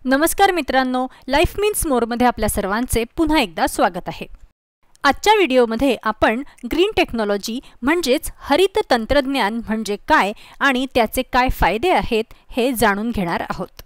नमस्कार मित्रांनो, life means मोरमध्ये आपल्या सर्वांचे पुन्हा एकदा स्वागत आहे। आजच्या व्हिडिओमध्ये आपण ग्रीन टेक्नॉलॉजी म्हणजेच हरित तंत्रज्ञान म्हणजे काय आणि त्याचे काय फायदे आहेत हे जाणून घेणार आहोत।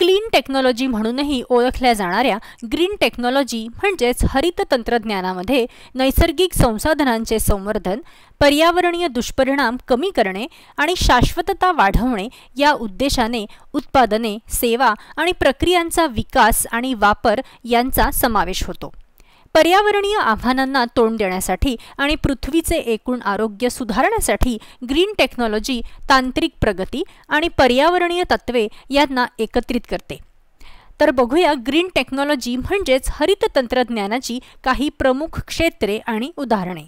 क्लीन टेक्नॉलॉजी म्हणूनही ओळखल्या जाणाऱ्या ग्रीन टेक्नॉलॉजी म्हणजेच हरित तंत्रज्ञानामध्ये नैसर्गिक संसाधनांचे संवर्धन, पर्यावरणीय दुष्परिणाम कमी करणे आणि शाश्वतता वाढवणे या उद्देशाने उत्पादने, सेवा आणि प्रक्रियांचा विकास आणि वापर यांचा समावेश होतो। पर्यावरणीय आव्हानांना तोंड देण्यासाठी आणि पृथ्वीचे एकूण आरोग्य सुधारण्यासाठी ग्रीन टेक्नॉलॉजी तांत्रिक प्रगती आणि पर्यावरणीय तत्त्वे यांना एकत्रित करते। तर बघूया ग्रीन टेक्नॉलॉजी म्हणजेच हरित तंत्रज्ञानाची काही प्रमुख क्षेत्रे आणि उदाहरणे।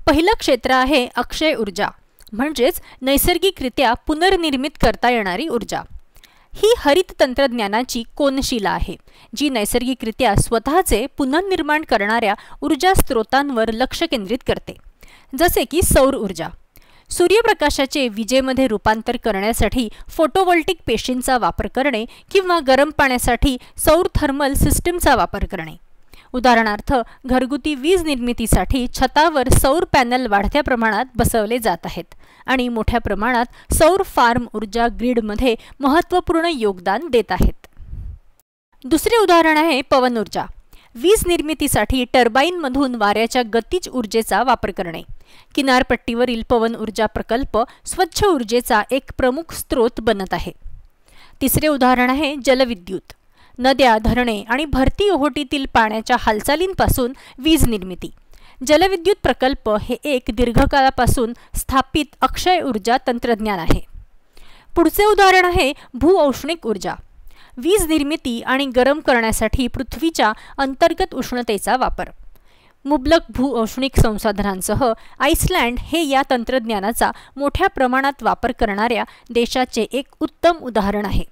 पहिलं क्षेत्र आहे अक्षय ऊर्जा म्हणजेच नैसर्गिकरित्या पुनर्निर्मित करता येणारी ऊर्जा। ही हरित तंत्रज्ञानाची कोनशिला आहे जी नैसर्गिकरित्या स्वतःचे पुनर्निर्माण करणाऱ्या ऊर्जा स्रोतांवर लक्ष केंद्रित करते, जसे की सौर ऊर्जा। सूर्यप्रकाशाचे विजेमध्ये रूपांतर करण्यासाठी फोटोव्होल्टिक पेशींचा वापर करणे किंवा गरम पाण्यासाठी सौर थर्मल सिस्टीमचा वापर करणे। उदाहरणार्थ, घरगुती वीज निर्मितीसाठी छतावर सौर पॅनल वाढत्या प्रमाणात बसवले जात आहेत आणि मोठ्या प्रमाणात सौर फार्म ऊर्जा ग्रिडमध्ये महत्त्वपूर्ण योगदान देत आहेत। दुसरे उदाहरण आहे पवन ऊर्जा। वीज निर्मितीसाठी टर्बाईनमधून वाऱ्याच्या गतिज ऊर्जेचा वापर करणे। किनारपट्टीवरील पवन ऊर्जा प्रकल्प स्वच्छ ऊर्जेचा एक प्रमुख स्रोत बनत आहे। तिसरे उदाहरण आहे जलविद्युत। नद्या, धरणे आणि भरती ओहोटीतील पाण्याच्या हालचालींपासून वीज निर्मिती। जलविद्युत प्रकल्प हे एक दीर्घकाळापासून स्थापित अक्षय ऊर्जा तंत्रज्ञान आहे। पुढचे उदाहरण आहे भूऔष्णिक ऊर्जा। वीज निर्मिती आणि गरम करण्यासाठी पृथ्वीच्या अंतर्गत उष्णतेचा वापर। मुबलक भूऔष्णिक संसाधनांसह आइसलँड हे या तंत्रज्ञानाचा मोठ्या प्रमाणात वापर करणाऱ्या देशाचे एक उत्तम उदाहरण आहे।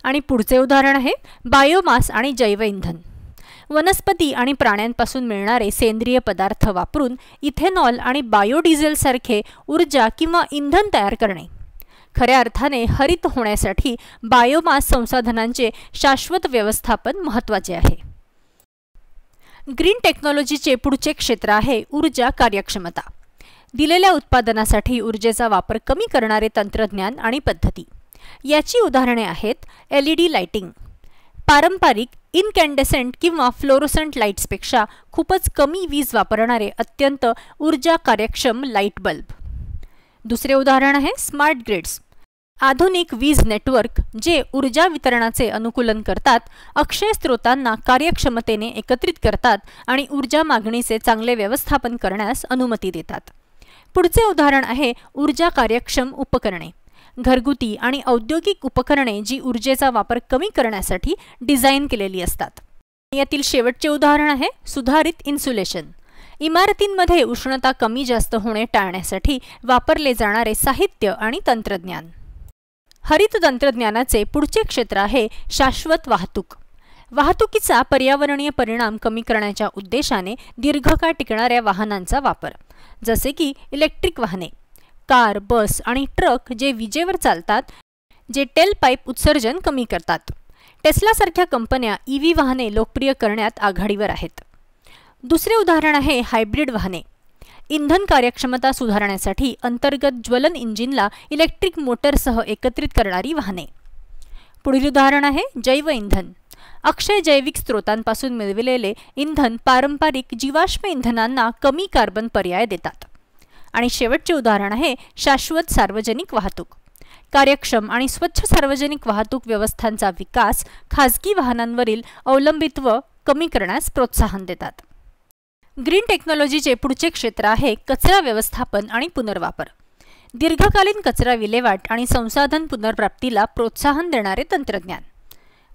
आणि पुढचे उदाहरण आहे बायोमास आणि जैवइंधन। वनस्पती आणि प्राण्यांपासून मिळणारे सेंद्रिय पदार्थ वापरून इथेनॉल आणि बायोडिझेल सारखे ऊर्जा किंवा इंधन तयार करणे। खऱ्या अर्थाने हरित होण्यासाठी बायोमास संसाधनांचे शाश्वत व्यवस्थापन महत्त्वाचे आहे। ग्रीन टेक्नॉलॉजीचे पुढचे क्षेत्र आहे ऊर्जा कार्यक्षमता। दिलेल्या उत्पादनासाठी ऊर्जेचा वापर कमी करणारे तंत्रज्ञान आणि पद्धती। याची उदाहरणे आहेत LED लाइटिंग। पारंपरिक इनकॅन्डेसेंट किंवा फ्लोरोसंट लाईट्सपेक्षा खूपच कमी वीज वापरणारे अत्यंत ऊर्जा कार्यक्षम लाईट बल्ब। दुसरे उदाहरण आहे स्मार्ट ग्रिड्स। आधुनिक वीज नेटवर्क जे ऊर्जा वितरणाचे अनुकूलन करतात, अक्षय स्रोतांना कार्यक्षमतेने एकत्रित करतात आणि ऊर्जा मागणीचे चांगले व्यवस्थापन करण्यास अनुमती देतात। पुढचे उदाहरण आहे ऊर्जा कार्यक्षम उपकरणे। घरगुती आणि औद्योगिक उपकरणे जी ऊर्जेचा वापर कमी करण्यासाठी डिझाइन केलेली असतात। यातील शेवटचे उदाहरण आहे सुधारित इन्सुलेशन। इमारतींमध्ये उष्णता कमी जास्त होणे टाळण्यासाठी वापरले जाणारे साहित्य आणि तंत्रज्ञान। हरित तंत्रज्ञानाचे पुढचे क्षेत्र आहे शाश्वत वाहतूक। वाहतुकीचा पर्यावरणीय परिणाम कमी करण्याच्या उद्देशाने दीर्घकाळ टिकणाऱ्या वाहनांचा वापर, जसे की इलेक्ट्रिक वाहने, कार, बस आणि ट्रक जे विजेवर चालतात, जे टेल पाईप उत्सर्जन कमी करतात। टेस्लासारख्या कंपन्या EV वाहने लोकप्रिय करण्यात आघाडीवर आहेत। दुसरे उदाहरण आहे हायब्रिड वाहने। इंधन कार्यक्षमता सुधारण्यासाठी अंतर्गत ज्वलन इंजिनला इलेक्ट्रिक मोटरसह एकत्रित करणारी वाहने। पुढील उदाहरण आहे जैव इंधन। अक्षय जैविक स्रोतांपासून मिळविलेले इंधन पारंपरिक जीवाश्म इंधनांना कमी कार्बन पर्याय देतात। आणि शेवटचे उदाहरण आहे शाश्वत सार्वजनिक वाहतूक। कार्यक्षम आणि स्वच्छ सार्वजनिक वाहतूक व्यवस्थांचा विकास खाजगी वाहनांवरील अवलंबित्व कमी करण्यास प्रोत्साहन देतात। ग्रीन टेक्नॉलॉजीचे पुढचे क्षेत्र आहे कचरा व्यवस्थापन आणि पुनर्वापर। दीर्घकालीन कचरा विल्हेवाट आणि संसाधन पुनर्प्राप्तीला प्रोत्साहन देणारे तंत्रज्ञान।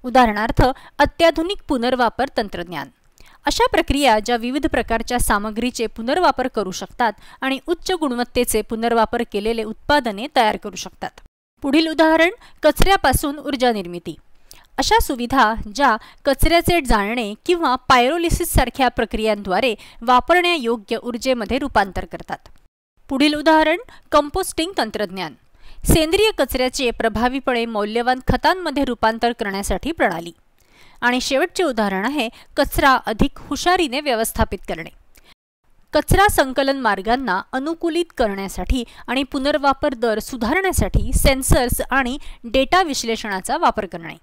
उदाहरणार्थ अत्याधुनिक पुनर्वापर तंत्रज्ञान। अशा प्रक्रिया ज्या विविध प्रकारच्या सामग्रीचे पुनर्वापर करू शकतात आणि उच्च गुणवत्तेचे पुनर्वापर केलेले उत्पादने तयार करू शकतात। पुढील उदाहरण कचऱ्यापासून ऊर्जा निर्मिती। अशा सुविधा ज्या कचऱ्याचे जाळणे किंवा पायरोलिसिस सारख्या प्रक्रियांद्वारे वापरण्यायोग्य ऊर्जेमध्ये रूपांतर करतात। पुढील उदाहरण कंपोस्टिंग तंत्रज्ञान। सेंद्रिय कचऱ्याचे प्रभावीपणे मौल्यवान खतांमध्ये रूपांतर करण्यासाठी प्रणाली. आणि शेवटचे उदाहरण आहे कचरा अधिक हुशारीने व्यवस्थापित करणे. कचरा संकलन मार्गांना अनुकूलित करण्यासाठी आणि पुनर्वापर दर सुधारण्यासाठी सेन्सर्स आणि डेटा विश्लेषणाचा वापर करणे.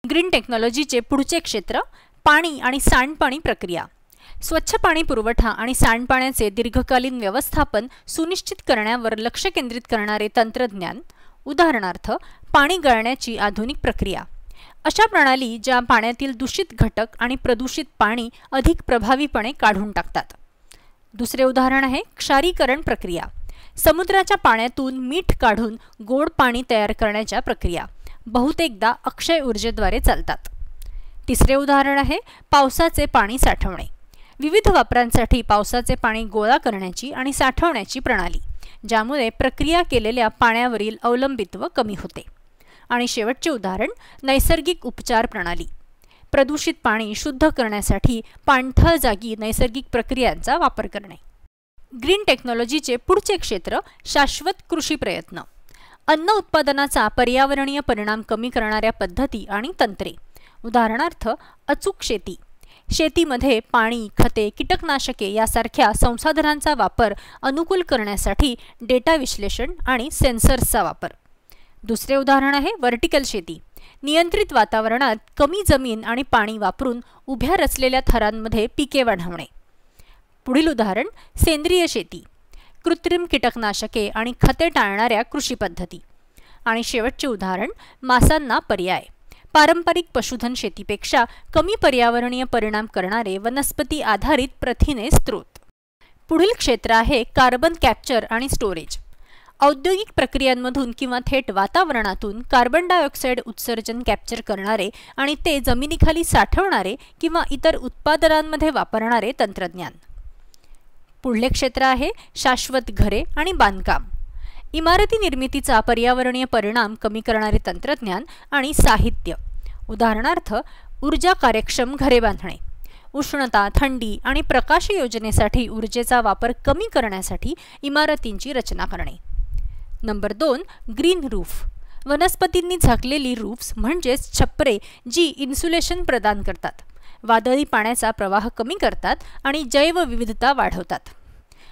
ग्रीन टेक्नॉलॉजीचे पुढचे क्षेत्र पाणी आणि सांडपाणी प्रक्रिया. स्वच्छ पाणी पुरवठा आणि सांडपाण्याचे दीर्घकालीन व्यवस्थापन सुनिश्चित करण्यावर लक्ष केंद्रित करणारे तंत्रज्ञान. उदाहरणार्थ पाणी गाळण्याची आधुनिक प्रक्रिया. अशा प्रणाली ज्या पाण्यातील दूषित घटक आणि प्रदूषित पाणी अधिक प्रभावीपणे काढून टाकतात. दुसरे उदाहरण आहे क्षारीकरण प्रक्रिया. समुद्राच्या पाण्यातून मीठ काढून गोड पाणी तयार करण्याच्या प्रक्रिया बहुतेकदा अक्षय ऊर्जेद्वारे चालतात. तिसरे उदाहरण आहे पावसाचे पाणी साठवणे. विविध वापरांसाठी पावसाचे पाणी गोळा करण्याची आणि साठवण्याची प्रणाली, ज्यामुळे प्रक्रिया केलेल्या पाण्यावरील अवलंबित्व कमी होते. आणि शेवटचे उदाहरण नैसर्गिक उपचार प्रणाली. प्रदूषित पाणी शुद्ध करण्यासाठी पाणथळ जागी नैसर्गिक प्रक्रियांचा वापर करणे. ग्रीन टेक्नॉलॉजीचे पुढचे क्षेत्र शाश्वत कृषी प्रयत्न. अन्न उत्पादनाचा पर्यावरणीय परिणाम कमी करणाऱ्या पद्धती आणि तंत्रे. उदाहरणार्थ अचूक शेती. शेतीमध्ये पाणी, खते, कीटकनाशके यासारख्या संसाधनांचा वापर अनुकूल करण्यासाठी डेटा विश्लेषण आणि सेन्सर्सचा वापर. दुसरे उदाहरण आहे वर्टिकल शेती. नियंत्रित वातावरणात कमी जमीन आणि पाणी वापरून उभ्या रचलेल्या थरांमध्ये पिके वाढवणे. पुढील उदाहरण सेंद्रिय शेती. कृत्रिम कीटकनाशके आणि खते टाळणाऱ्या कृषी पद्धती. आणि शेवटचे उदाहरण मासांना पर्याय. पारंपरिक पशुधन शेतीपेक्षा कमी पर्यावरणीय परिणाम करणारे वनस्पती आधारित प्रथिने स्त्रोत. पुढील क्षेत्र आहे कार्बन कॅप्चर आणि स्टोरेज. औद्योगिक प्रक्रियांमधून किंवा थेट वातावरणातून कार्बन डायऑक्साईड उत्सर्जन कॅप्चर करणारे आणि ते जमिनीखाली साठवणारे किंवा इतर उत्पादनांमध्ये वापरणारे तंत्रज्ञान. पुढले क्षेत्र आहे शाश्वत घरे आणि बांधकाम. इमारती निर्मितीचा पर्यावरणीय परिणाम कमी करणारे तंत्रज्ञान आणि साहित्य. उदाहरणार्थ ऊर्जा कार्यक्षम घरे बांधणे. उष्णता, थंडी आणि प्रकाश योजनेसाठी ऊर्जेचा वापर कमी करण्यासाठी इमारतींची रचना करणे. Number 2 green roof. वनस्पतींनी झाकलेली रूफ्स म्हणजेच छप्परे जी इन्सुलेशन प्रदान करतात, वादळी पाण्याचा प्रवाह कमी करतात आणि जैवविविधता वाढवतात.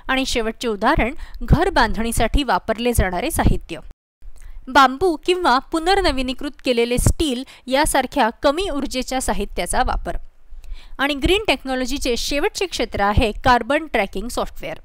आणि शेवटचे उदाहरण घर बांधणीसाठी वापरले जाणारे साहित्य. बांबू किंवा पुनर्नवीनीकृत केलेले स्टील यासारख्या कमी ऊर्जेच्या साहित्याचा वापर. आणि ग्रीन टेक्नॉलॉजीचे शेवटचे क्षेत्र आहे कार्बन ट्रॅकिंग सॉफ्टवेअर.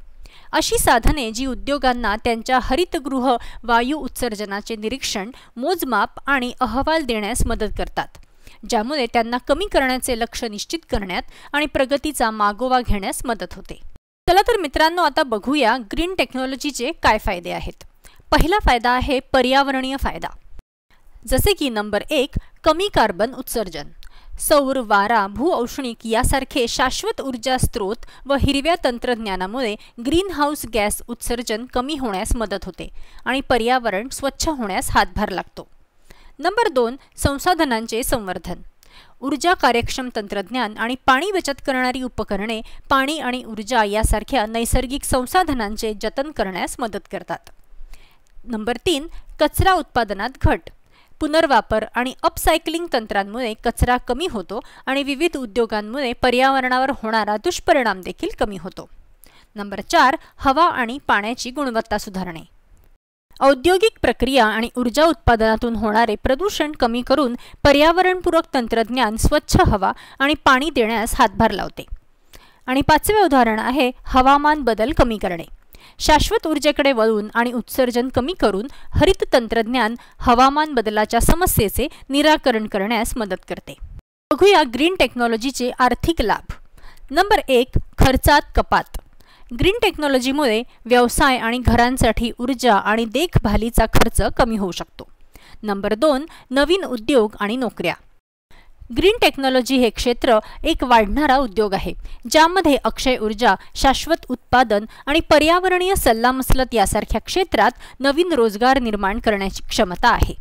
अशी साधने जी उद्योगांना त्यांच्या हरितगृह वायू उत्सर्जनाचे निरीक्षण, मोजमाप आणि अहवाल देण्यास मदत करतात, ज्यामुळे त्यांना कमी करण्याचे लक्ष्य निश्चित करण्यात आणि प्रगतीचा मागोवा घेण्यास मदत होते. चला तर मित्रांनो, आता बघूया ग्रीन टेक्नॉलॉजीचे काय फायदे आहेत. पहिला फायदा आहे पर्यावरणीय फायदा. जसे की नंबर 1 कमी कार्बन उत्सर्जन. सौर, वारा, भूऔष्णिक यासारखे शाश्वत ऊर्जा स्रोत व हिरव्या तंत्रज्ञानामुळे ग्रीनहाऊस गॅस उत्सर्जन कमी होण्यास मदत होते आणि पर्यावरण स्वच्छ होण्यास हातभार लागतो. नंबर 2 संसाधनांचे संवर्धन. ऊर्जा कार्यक्षम तंत्रज्ञान आणि पाणी बचत करणारी उपकरणे पाणी आणि ऊर्जा यासारख्या नैसर्गिक संसाधनांचे जतन करण्यास मदत करतात. नंबर 3 कचरा उत्पादनात घट. पुनर्वापर आणि अपसायकलिंग तंत्रांमुळे कचरा कमी होतो आणि विविध उद्योगांमुळे पर्यावरणावर होणारा दुष्परिणाम देखील कमी होतो. नंबर 4 हवा आणि पाण्याची गुणवत्ता सुधारणे. औद्योगिक प्रक्रिया आणि ऊर्जा उत्पादनातून होणारे प्रदूषण कमी करून पर्यावरणपूरक तंत्रज्ञान स्वच्छ हवा आणि पाणी देण्यास हातभार लावते. आणि 5वे उदाहरण आहे हवामान बदल कमी करणे. शाश्वत ऊर्जेकडे वळून आणि उत्सर्जन कमी करून हरित तंत्रज्ञान हवामान बदलाच्या समस्येचे निराकरण करण्यास मदत करते. बघूया ग्रीन टेक्नॉलॉजीचे आर्थिक लाभ. नंबर 1 खर्चात कपात. ग्रीन टेक्नॉलॉजीमुळे व्यवसाय आणि घरांसाठी ऊर्जा आणि देखभालीचा खर्च कमी होऊ शकतो. नंबर 2 नवीन उद्योग आणि नोकऱ्या. ग्रीन टेक्नॉलॉजी हे क्षेत्र एक वाढणारा उद्योग आहे, ज्यामध्ये अक्षय ऊर्जा, शाश्वत उत्पादन आणि पर्यावरणीय सल्लामसलत यासारख्या क्षेत्रात नवीन रोजगार निर्माण करण्याची क्षमता आहे.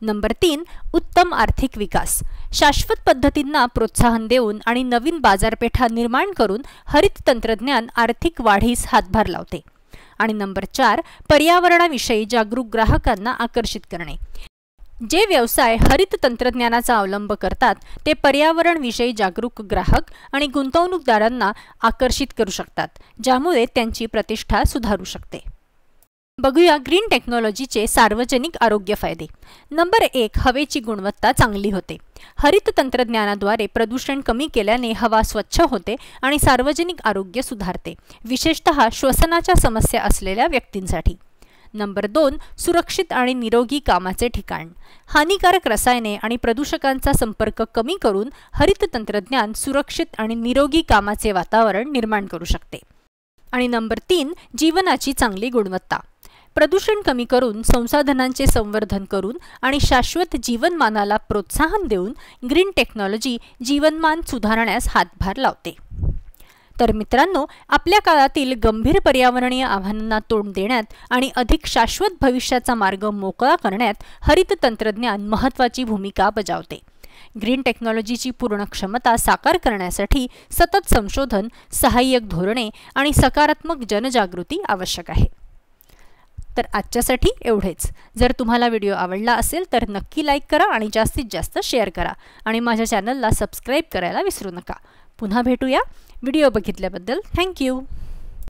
नंबर 3 उत्तम आर्थिक विकास. शाश्वत पद्धतींना प्रोत्साहन देऊन आणि नवीन बाजारपेठा निर्माण करून हरित तंत्रज्ञान आर्थिक वाढीस हातभार लावते. आणि नंबर 4 पर्यावरणाविषयी जागरूक ग्राहकांना आकर्षित करणे. जे व्यवसाय हरित तंत्रज्ञानाचा अवलंब करतात ते पर्यावरणविषयी जागरूक ग्राहक आणि गुंतवणूकदारांना आकर्षित करू शकतात, ज्यामुळे त्यांची प्रतिष्ठा सुधारू शकते. बघूया ग्रीन टेक्नॉलॉजीचे सार्वजनिक आरोग्य फायदे. नंबर 1 हवेची गुणवत्ता चांगली होते. हरित तंत्रज्ञानाद्वारे प्रदूषण कमी केल्याने हवा स्वच्छ होते आणि सार्वजनिक आरोग्य सुधारते, विशेषतः श्वसनाच्या समस्या असलेल्या व्यक्तींसाठी. नंबर 2 सुरक्षित आणि निरोगी कामाचे ठिकाण. हानिकारक रसायने आणि प्रदूषकांचा संपर्क कमी करून हरित तंत्रज्ञान सुरक्षित आणि निरोगी कामाचे वातावरण निर्माण करू शकते. आणि नंबर 3 जीवनाची चांगली गुणवत्ता. प्रदूषण कमी करून, संसाधनांचे संवर्धन करून आणि शाश्वत जीवनमानाला प्रोत्साहन देऊन ग्रीन टेक्नॉलॉजी जीवनमान सुधारण्यास हातभार लावते. तर मित्रांनो, आपल्या काळातील गंभीर पर्यावरणीय आव्हानांना तोंड देण्यात आणि अधिक शाश्वत भविष्याचा मार्ग मोकळा करण्यात हरित तंत्रज्ञान महत्त्वाची भूमिका बजावते. ग्रीन टेक्नॉलॉजीची पूर्ण क्षमता साकार करण्यासाठी सतत संशोधन, सहाय्यक धोरणे आणि सकारात्मक जनजागृती आवश्यक आहे. तर आजच्यासाठी एवढेच. जर तुम्हाला व्हिडिओ आवडला असेल तर नक्की लाईक करा आणि जास्तीत जास्त शेअर करा आणि माझ्या चॅनलला सबस्क्राईब करायला विसरू नका. पुन्हा भेटूया. व्हिडिओ बघितल्याबद्दल थँक्यू.